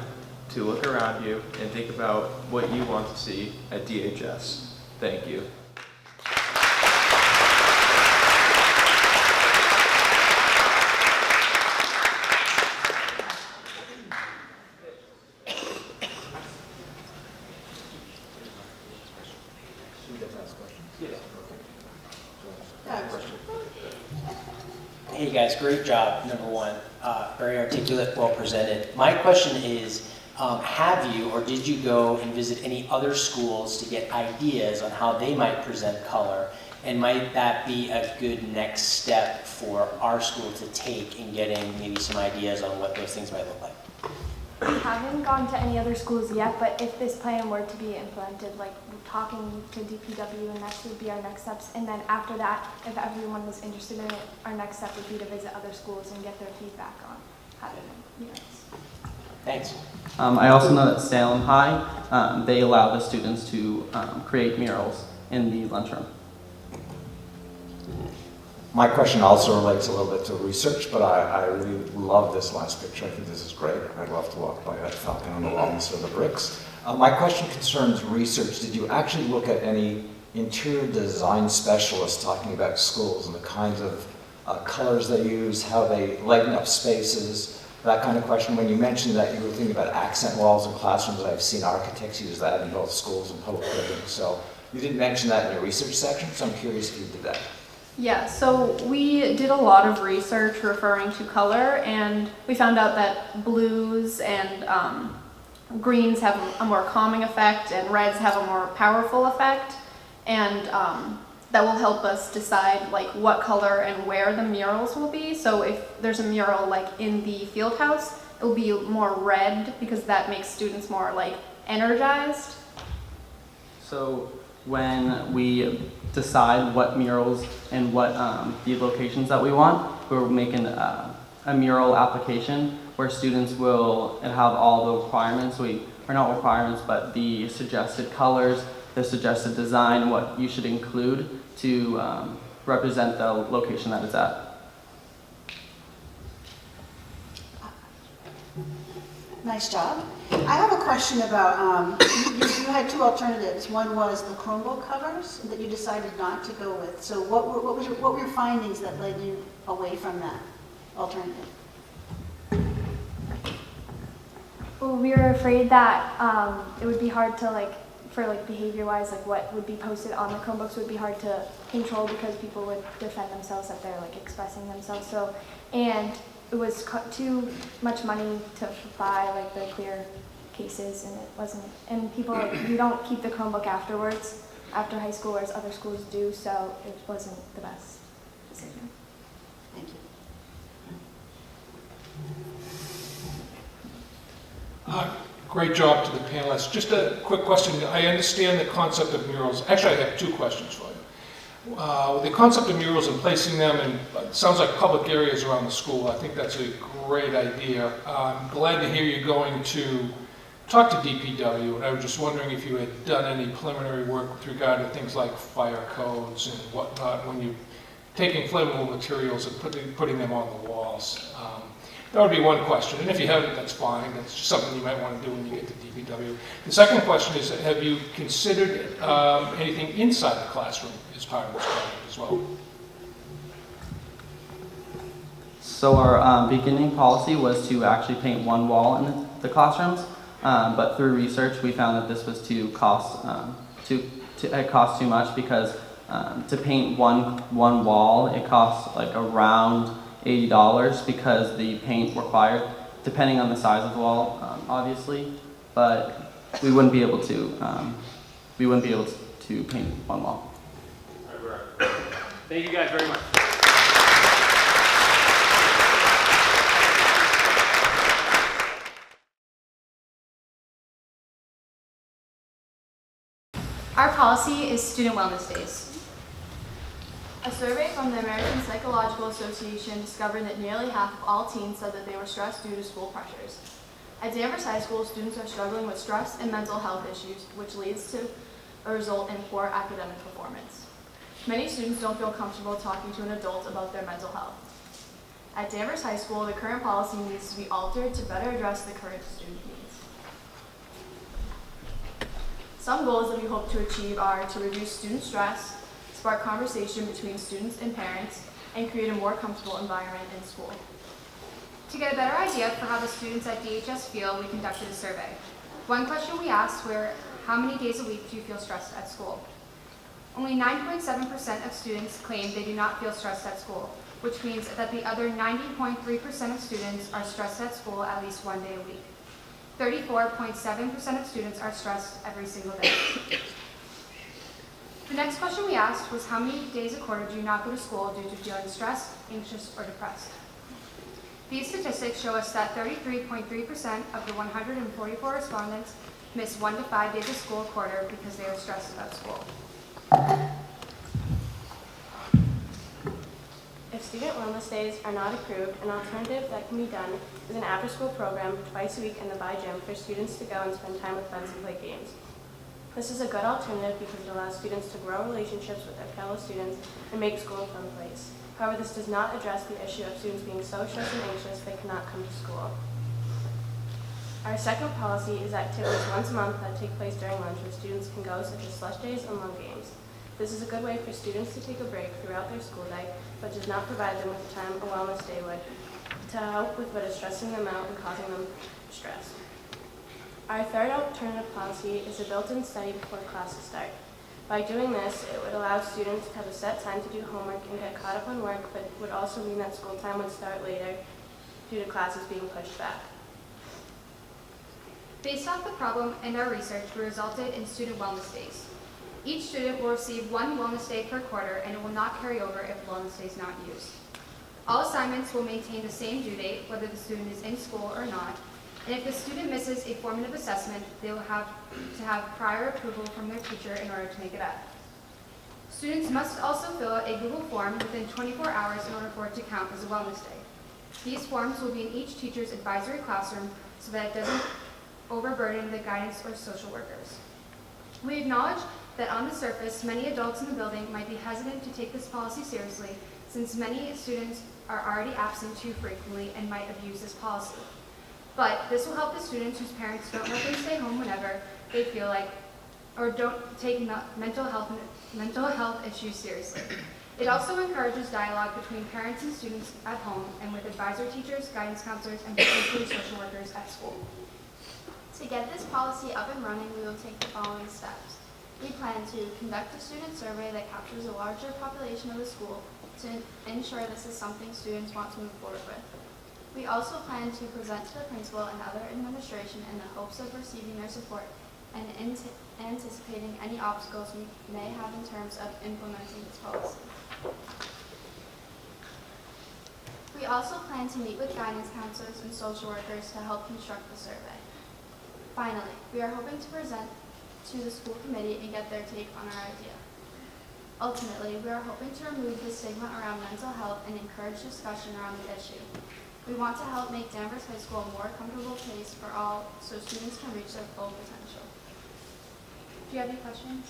to look around you and think about what you want to see at DHS. Thank you. Hey guys, great job, number one. Very articulate, well presented. My question is, have you or did you go and visit any other schools to get ideas on how they might present color? And might that be a good next step for our school to take in getting maybe some ideas on what those things might look like? We haven't gone to any other schools yet, but if this plan were to be implemented, like talking to DPW, and that would be our next steps. And then after that, if everyone was interested in it, our next step would be to visit other schools and get their feedback on how to do it. Thanks. I also know that Salem High, they allow the students to create murals in the lunchroom. My question also relates a little bit to research, but I really love this last picture. I think this is great. I'd love to walk by that fountain on the walls or the bricks. My question concerns research. Did you actually look at any interior design specialists talking about schools and the kinds of colors they use, how they lighten up spaces, that kind of question? When you mentioned that you were thinking about accent walls in classrooms, I've seen architects use that in both schools and public buildings. So you didn't mention that in your research section, so I'm curious if you did that. Yeah, so we did a lot of research referring to color, and we found out that blues and greens have a more calming effect, and reds have a more powerful effect, and that will help us decide like what color and where the murals will be. So if there's a mural like in the field house, it will be more red because that makes students more like energized. So when we decide what murals and what the locations that we want, we're making a mural application where students will have all the requirements, or not requirements, but the suggested colors, the suggested design, what you should include to represent the location that it's at. Nice job. I have a question about, you had two alternatives. One was the Chromebook covers that you decided not to go with. So what were your findings that led you away from that alternative? Well, we were afraid that it would be hard to for behavior-wise, what would be posted on the Chromebooks would be hard to control because people would defend themselves that they're expressing themselves. So, and it was too much money to buy the clear cases, and it wasn't. And people you don't keep the Chromebook afterwards, after high school, whereas other schools do. So it wasn't the best decision. Thank you. Great job to the panelists. Just a quick question. I understand the concept of murals. Actually, I have two questions for you. The concept of murals and placing them in, it sounds like public areas around the school. I think that's a great idea. I'm glad to hear you're going to talk to DPW, and I was just wondering if you had done any preliminary work with regard to things like fire codes and whatnot when you're taking flammable materials and putting them on the walls. That would be one question, and if you haven't, that's fine. That's just something you might want to do when you get to DPW. The second question is, have you considered anything inside the classroom as part of this project as well? So our beginning policy was to actually paint one wall in the classrooms, but through research we found that this was it cost too much because to paint one wall it costs around $80 because the paint required, depending on the size of the wall, obviously, but we wouldn't be able to paint one wall. Thank you guys very much. Our policy is student wellness days. A survey from the American Psychological Association discovered that nearly half of all teens said that they were stressed due to school pressures. At Danvers High School, students are struggling with stress and mental health issues, which leads to a result in poor academic performance. Many students don't feel comfortable talking to an adult about their mental health. At Danvers High School, the current policy needs to be altered to better address the current student needs. Some goals that we hope to achieve are to reduce student stress, spark conversation between students and parents, and create a more comfortable environment in school. To get a better idea for how the students at DHS feel, we conducted a survey. One question we asked were, how many days a week do you feel stressed at school? Only 9.7% of students claimed they do not feel stressed at school, which means that the other 90.3% of students are stressed at school at least one day a week. 34.7% of students are stressed every single day. The next question we asked was how many days a quarter do you not go to school due to feeling stressed, anxious, or depressed? These statistics show us that 33.3% of the 144 respondents miss 1 to 5 days of school a quarter because they are stressed about school. If student wellness days are not approved, an alternative that can be done is an after-school program twice a week in the Bi Gym for students to go and spend time with friends and play games. This is a good alternative because it allows students to grow relationships with their fellow students and make school a fun place. However, this does not address the issue of students being so stressed and anxious they cannot come to school. Our second policy is activities once a month that take place during lunch where students can go, such as slush days and love games. This is a good way for students to take a break throughout their school day, but does not provide them with the time a wellness day would to help with what is stressing them out and causing them stress. Our third alternative policy is a built-in study before classes start. By doing this, it would allow students to have a set time to do homework and get caught up on work, but would also mean that school time would start later due to classes being pushed back. Based off the problem and our research, we resulted in student wellness days. Each student will receive one wellness day per quarter, and it will not carry over if the wellness day is not used. All assignments will maintain the same due date, whether the student is in school or not, and if the student misses a formative assessment, they will have to have prior approval from their teacher in order to make it up. Students must also fill out a Google form within 24 hours in order for it to count as a wellness day. These forms will be in each teacher's advisory classroom so that it doesn't overburden the guidance or social workers. We acknowledge that on the surface, many adults in the building might be hesitant to take this policy seriously, since many students are already absent too frequently and might abuse this policy. But this will help the students whose parents don't let them stay home whenever they feel like, or don't take mental health issues seriously. It also encourages dialogue between parents and students at home and with advisory teachers, guidance counselors, and potentially social workers at school. To get this policy up and running, we will take the following steps. We plan to conduct a student survey that captures a larger population of the school to ensure this is something students want to move forward with. We also plan to present to the principal and other administration in the hopes of receiving their support and anticipating any obstacles we may have in terms of implementing this policy. We also plan to meet with guidance counselors and social workers to help construct the survey. Finally, we are hoping to present to the school committee and get their take on our idea. Ultimately, we are hoping to remove the stigma around mental health and encourage discussion around the issue. We want to help make Danvers High School a more comfortable place for all so students can reach their full potential. Do you have any questions?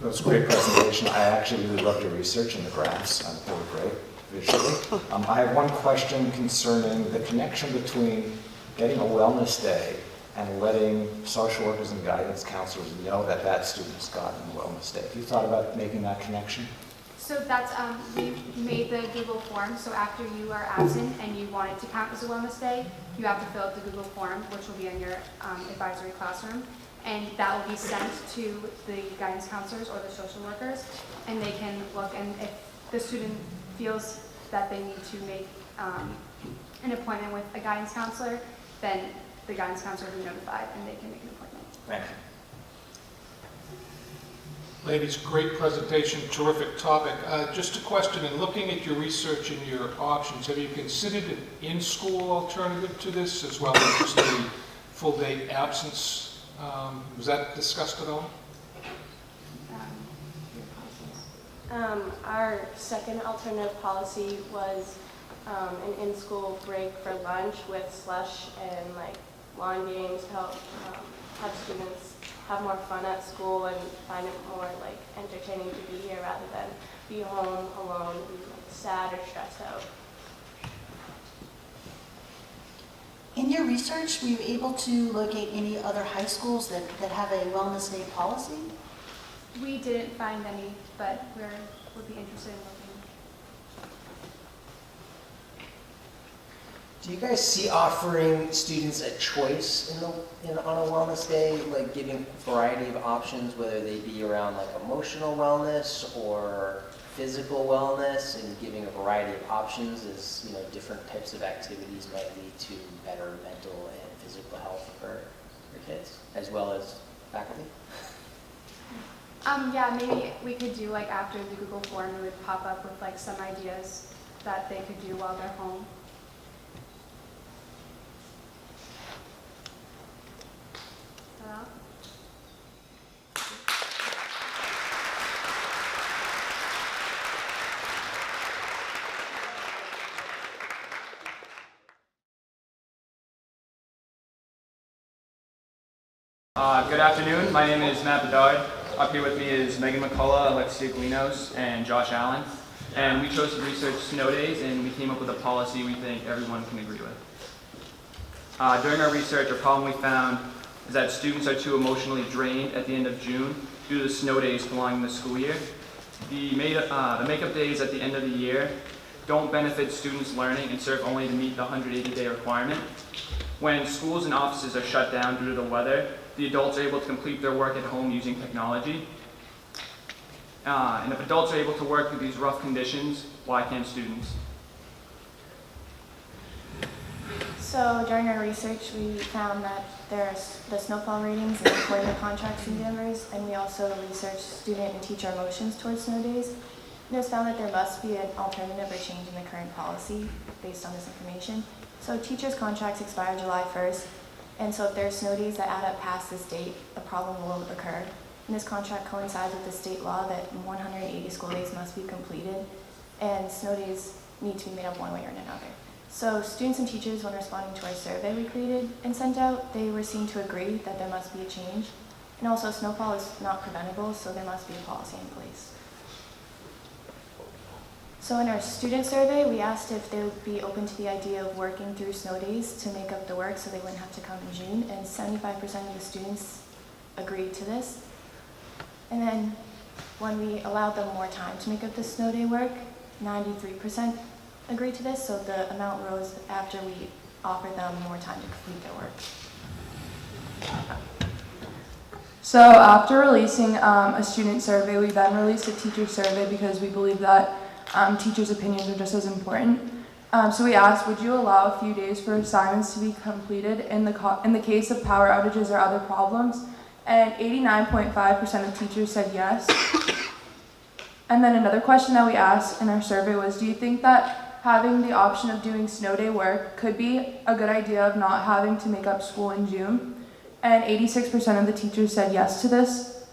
That was a great presentation. I actually really loved your research and the graphs. They were great visually. I have one question concerning the connection between getting a wellness day and letting social workers and guidance counselors know that that student's gotten a wellness day. Have you thought about making that connection? So that's, we made the Google form, so after you are absent and you want it to count as a wellness day, you have to fill out the Google form, which will be in your advisory classroom, and that will be sent to the guidance counselors or the social workers, and they can look, and if the student feels that they need to make an appointment with a guidance counselor, then the guidance counselor will be notified and they can make an appointment. Thank you. Ladies, great presentation, terrific topic. Just a question, in looking at your research and your options, have you considered an in-school alternative to this as well as just a full-day absence? Was that discussed at all? Our second alternative policy was an in-school break for lunch with slush and like lawn games to help have students have more fun at school and find it more like entertaining to be here rather than be home alone and be like sad or stressed out. In your research, were you able to locate any other high schools that have a wellness day policy? We didn't find any, but would be interested in looking. Do you guys see offering students a choice on a wellness day, like giving a variety of options, whether they be around like emotional wellness or physical wellness, and giving a variety of options as different types of activities might lead to better mental and physical health for kids as well as faculty? Yeah, maybe we could do like after the Google form, it would pop up with like some ideas that they could do while they're home. Good afternoon. My name is Matt Bedard. Up here with me is Megan McCullough, Alexia Guinos, and Josh Allen. And we chose to research snow days, and we came up with a policy we think everyone can agree with. During our research, a problem we found is that students are too emotionally drained at the end of June due to the snow days prolonging the school year. The makeup days at the end of the year don't benefit students' learning and serve only to meet the 180-day requirement. When schools and offices are shut down due to the weather, the adults are able to complete their work at home using technology. And if adults are able to work through these rough conditions, why can't students? So during our research, we found that there's the snowfall ratings and employment contracts in Danvers, and we also researched student and teacher emotions towards snow days. It was found that there must be an alternative or change in the current policy based on this information. So teachers' contracts expire July 1st, and so if there are snow days that add up past this date, a problem will occur. And this contract coincides with the state law that 180 school days must be completed, and snow days need to be made up one way or another. So students and teachers, when responding to our survey we created and sent out, they were seen to agree that there must be a change. And also, snowfall is not preventable, so there must be a policy in place. So in our student survey, we asked if they would be open to the idea of working through snow days to make up the work so they wouldn't have to come in June, and 75% of the students agreed to this. And then when we allowed them more time to make up the snow day work, 93% agreed to this, so the amount rose after we offered them more time to complete their work. So after releasing a student survey, we then released a teacher survey because we believe that teachers' opinions are just as important. So we asked, would you allow a few days for assignments to be completed in the case of power outages or other problems? And 89.5% of teachers said yes. And then another question that we asked in our survey was, do you think that having the option of doing snow day work could be a good idea of not having to make up school in June? And 86% of the teachers said yes to this.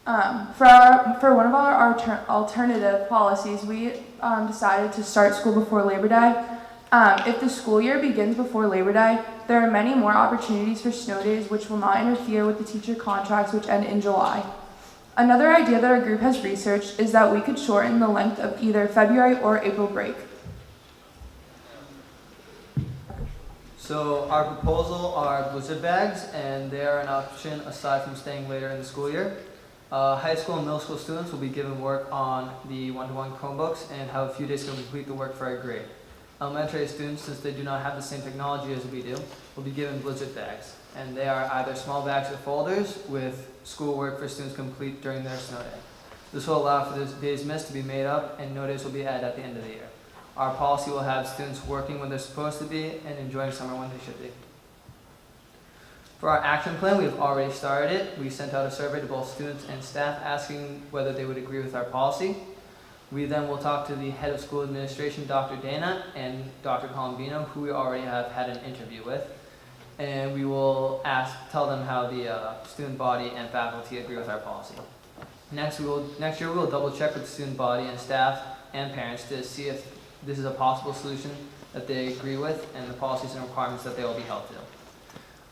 For one of our alternative policies, we decided to start school before Labor Day. If the school year begins before Labor Day, there are many more opportunities for snow days which will not interfere with the teacher contracts which end in July. Another idea that our group has researched is that we could shorten the length of either February or April break. So our proposal are blizzard bags, and they are an option aside from staying later in the school year. High school and middle school students will be given work on the one-to-one Chromebooks and have a few days to complete the work for a grade. Elementary students, since they do not have the same technology as we do, will be given blizzard bags, and they are either small bags or folders with schoolwork for students to complete during their snow day. This will allow for the days missed to be made up, and no days will be added at the end of the year. Our policy will have students working when they're supposed to be and enjoying summer when they should be. For our action plan, we have already started it. We sent out a survey to both students and staff asking whether they would agree with our policy. We then will talk to the head of school administration, Dr. Dana, and Dr. Colombino, who we already have had an interview with. And we will tell them how the student body and faculty agree with our policy. Next year we will double check with the student body and staff and parents to see if this is a possible solution that they agree with and the policies and requirements that they will be held to.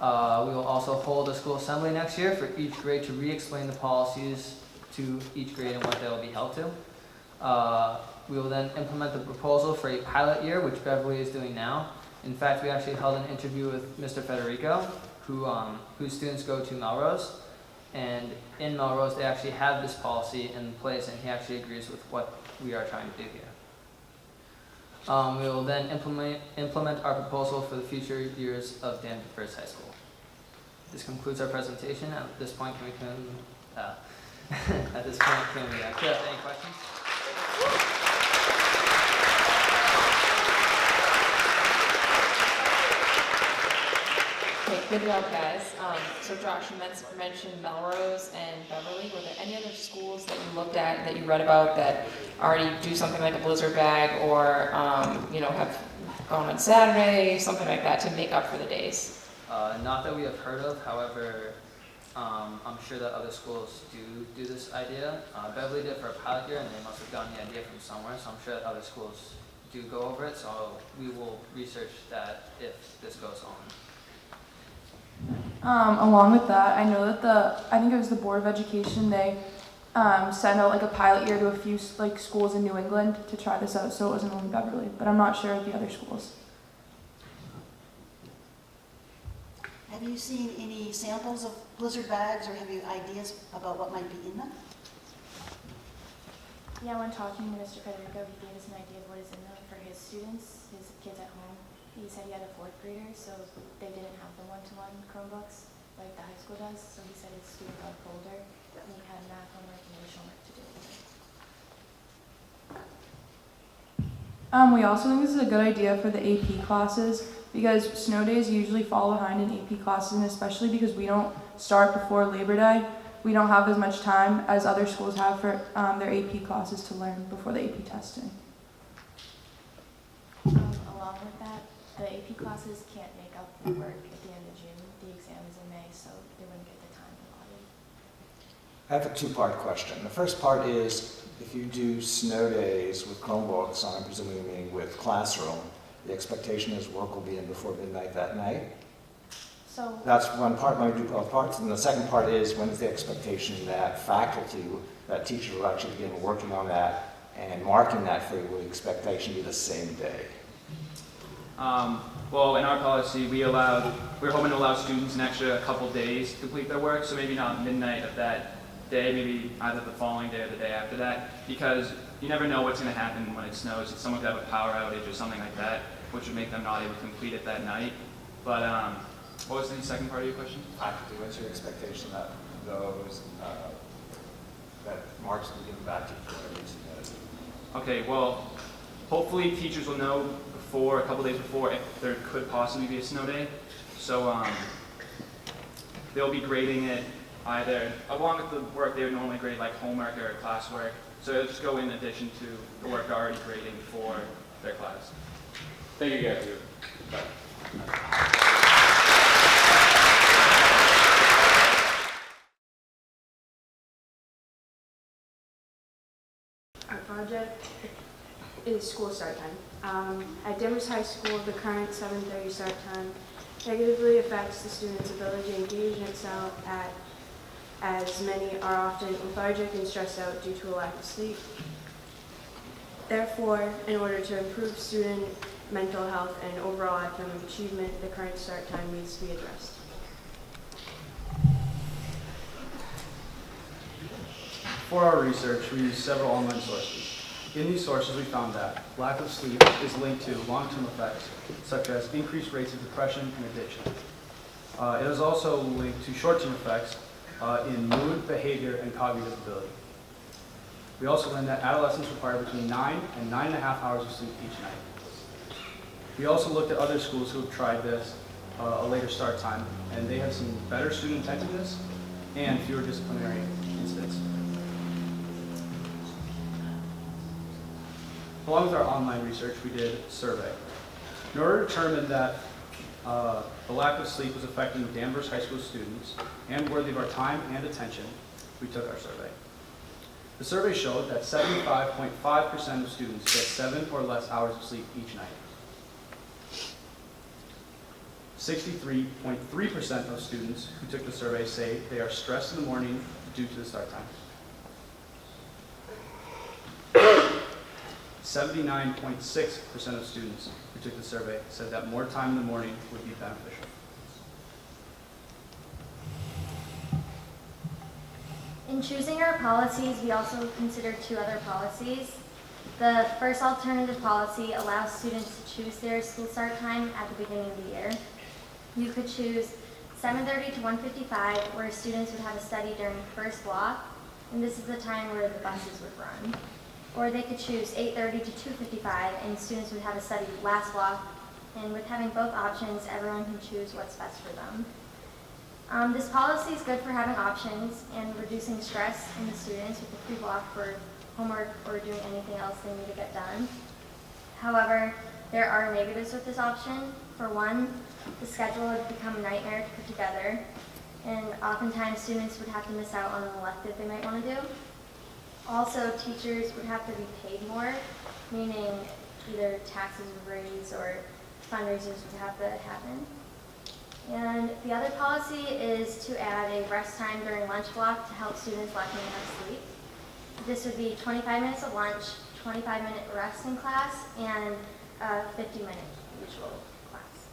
We will also hold a school assembly next year for each grade to re-explain the policies to each grade and what they will be held to. We will then implement the proposal for a pilot year, which Beverly is doing now. In fact, we actually held an interview with Mr. Federico, whose students go to Melrose. And in Melrose, they actually have this policy in place, and he actually agrees with what we are trying to do here. We will then implement our proposal for the future years of Danvers High School. This concludes our presentation. At this point, can we clear up any questions? Okay, good job, guys. So Josh, you mentioned Melrose and Beverly. Were there any other schools that you looked at, that you read about, that already do something like a blizzard bag, or have gone on Saturday, something like that, to make up for the days? Not that we have heard of. However, I'm sure that other schools do this idea. Beverly did for a pilot year, and they must have gotten the idea from somewhere. So I'm sure that other schools do go over it. So we will research that if this goes on. Along with that, I know that I think it was the Board of Education, they sent out like a pilot year to a few schools in New England to try this out, so it wasn't only Beverly, but I'm not sure of the other schools. Have you seen any samples of blizzard bags, or have you ideas about what might be in them? Yeah, when talking to Mr. Federico, he gave us an idea of what is in them for his students, his kids at home. He said he had a 4th grader, so they didn't have the one-to-one Chromebooks like the high school does, so he said his student got a folder, and he had math homework and additional work to do with it. We also think this is a good idea for the AP classes, because snow days usually fall behind in AP classes, and especially because we don't start before Labor Day, we don't have as much time as other schools have for their AP classes to learn before the AP testing. Along with that, the AP classes can't make up the work at the end of June. The exam is in May, so they wouldn't get the time allotted. I have a two-part question. The first part is, if you do snow days with Chromebooks, I'm presuming you mean with classroom, the expectation is work will be in before midnight that night? So That's one part, my do both parts. And the second part is, when is the expectation that faculty, that teachers will actually begin working on that and marking that for you? Will the expectation be the same day? Well, in our policy, we're hoping to allow students an extra couple days to complete their work, so maybe not midnight of that day, maybe either the following day or the day after that, because you never know what's going to happen when it snows. If someone could have a power outage or something like that, which would make them not able to complete it that night. But what was the second part of your question? Faculty, what's your expectation that those, that marks will be given back to you? Okay, well, hopefully teachers will know before, a couple days before, if there could possibly be a snow day. So they'll be grading it either along with the work they would normally grade, like homework or classwork. So it'll just go in addition to the work they're already grading for their class. Thank you, guys. Our project is school start time. At Danvers High School, the current 7:30 start time negatively affects the students' ability to engage in Excel as many are often lethargic and stressed out due to a lack of sleep. Therefore, in order to improve student mental health and overall academic achievement, the current start time needs to be addressed. For our research, we used several online sources. In these sources, we found that lack of sleep is linked to long-term effects, such as increased rates of depression and addiction. It is also linked to short-term effects in mood, behavior, and cognitive ability. We also learned that adolescents require between 9 and 9.5 hours of sleep each night. We also looked at other schools who have tried this, a later start time, and they have seen better student attentiveness and fewer disciplinary incidents. Along with our online research, we did a survey. In order to determine that the lack of sleep was affecting Danvers High School students and worthy of our time and attention, we took our survey. The survey showed that 75.5% of students get 7 or less hours of sleep each night. 63.3% of students who took the survey say they are stressed in the morning due to the start time. 79.6% of students who took the survey said that more time in the morning would be beneficial. In choosing our policies, we also considered 2 other policies. The first alternative policy allows students to choose their school start time at the beginning of the year. You could choose 7:30 to 1:55, where students would have a study during the first block, and this is the time where the buses would run. Or they could choose 8:30 to 2:55, and students would have a study last block, and with having both options, everyone can choose what's best for them. This policy is good for having options and reducing stress in the students with the free block for homework or doing anything else they need to get done. However, there are negatives with this option. For one, the schedule would become a nightmare to put together, and oftentimes students would have to miss out on an elective they might want to do. Also, teachers would have to be paid more, meaning either taxes would raise or fundraisers would have to happen. And the other policy is to add a rest time during lunch block to help students lacking enough sleep. This would be 25 minutes of lunch, 25-minute rest in class, and a 50-minute usual class.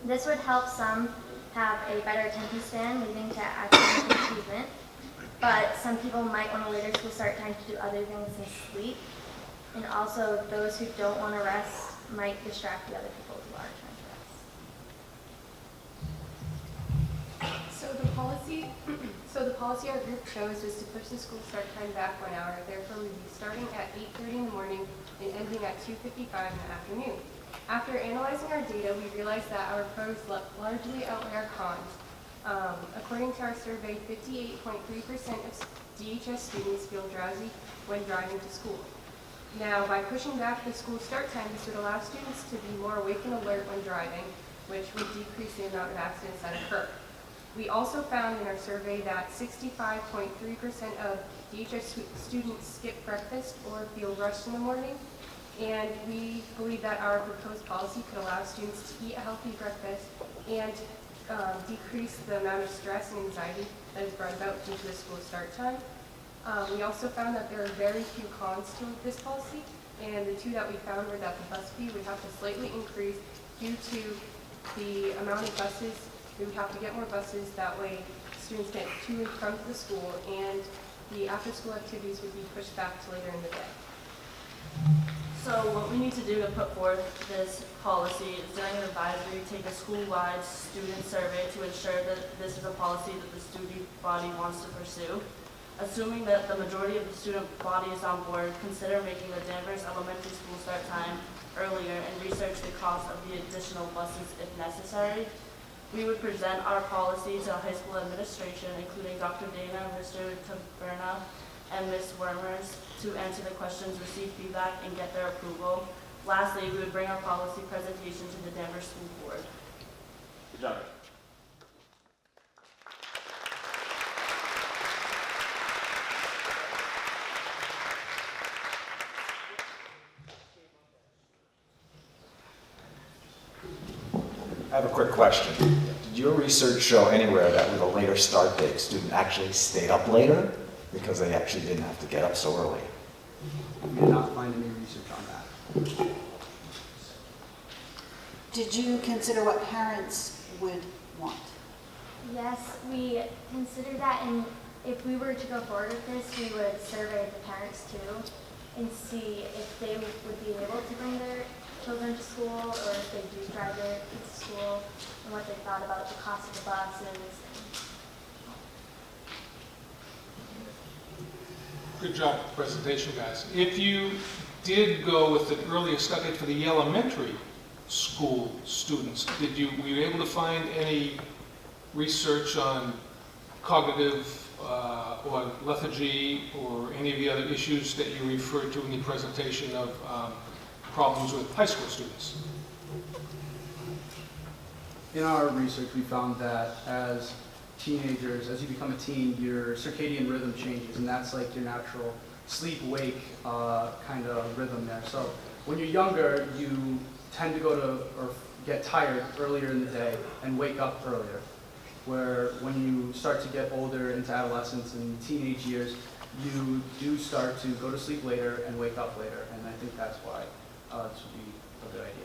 This would help some have a better attention span, leading to academic achievement. But some people might want a later school start time to do other things than sleep. And also, those who don't want to rest might distract the other people who are trying to rest. So the policy our group chose was to push the school start time back 1 hour. Therefore, we'd be starting at 8:30 in the morning and ending at 2:55 in the afternoon. After analyzing our data, we realized that our pros largely outweigh our cons. According to our survey, 58.3% of DHS students feel drowsy when driving to school. Now, by pushing back the school start time, this would allow students to be more awake and alert when driving, which would decrease the amount of accidents that occur. We also found in our survey that 65.3% of DHS students skip breakfast or feel rushed in the morning. And we believe that our proposed policy could allow students to eat a healthy breakfast and decrease the amount of stress and anxiety that is brought about due to the school start time. We also found that there are very few cons to this policy, and the two that we found were that the bus fee would have to slightly increase due to the amount of buses. We would have to get more buses, that way students get to and from the school, and the after-school activities would be pushed back to later in the day. So what we need to do to put forth this policy is during an advisory, take a school-wide student survey to ensure that this is a policy that the student body wants to pursue. Assuming that the majority of the student body is on board, consider making the Danvers elementary school start time earlier and research the cost of the additional buses if necessary. We would present our policy to high school administration, including Dr. Dana, Mr. Taberna, and Ms. Wormers, to answer the questions, receive feedback, and get their approval. Lastly, we would bring our policy presentation to the Danvers School Board. Good job. I have a quick question. Did your research show anywhere that with a later start date, student actually stayed up later because they actually didn't have to get up so early? We did not find any research on that. Did you consider what parents would want? Yes, we considered that, and if we were to go forward with this, we would survey the parents too and see if they would be able to bring their children to school, or if they do drive their kids to school, and what they thought about the cost of the buses. Good job with the presentation, guys. If you did go with the earliest start date for the elementary school students, were you able to find any research on cognitive or lethargy or any of the other issues that you referred to in the presentation of problems with high school students? In our research, we found that as teenagers, as you become a teen, your circadian rhythm changes, and that's like your natural sleep-wake kind of rhythm there. So when you're younger, you tend to go to or get tired earlier in the day and wake up earlier. Where when you start to get older into adolescence and teenage years, you do start to go to sleep later and wake up later, and I think that's why this would be a good idea.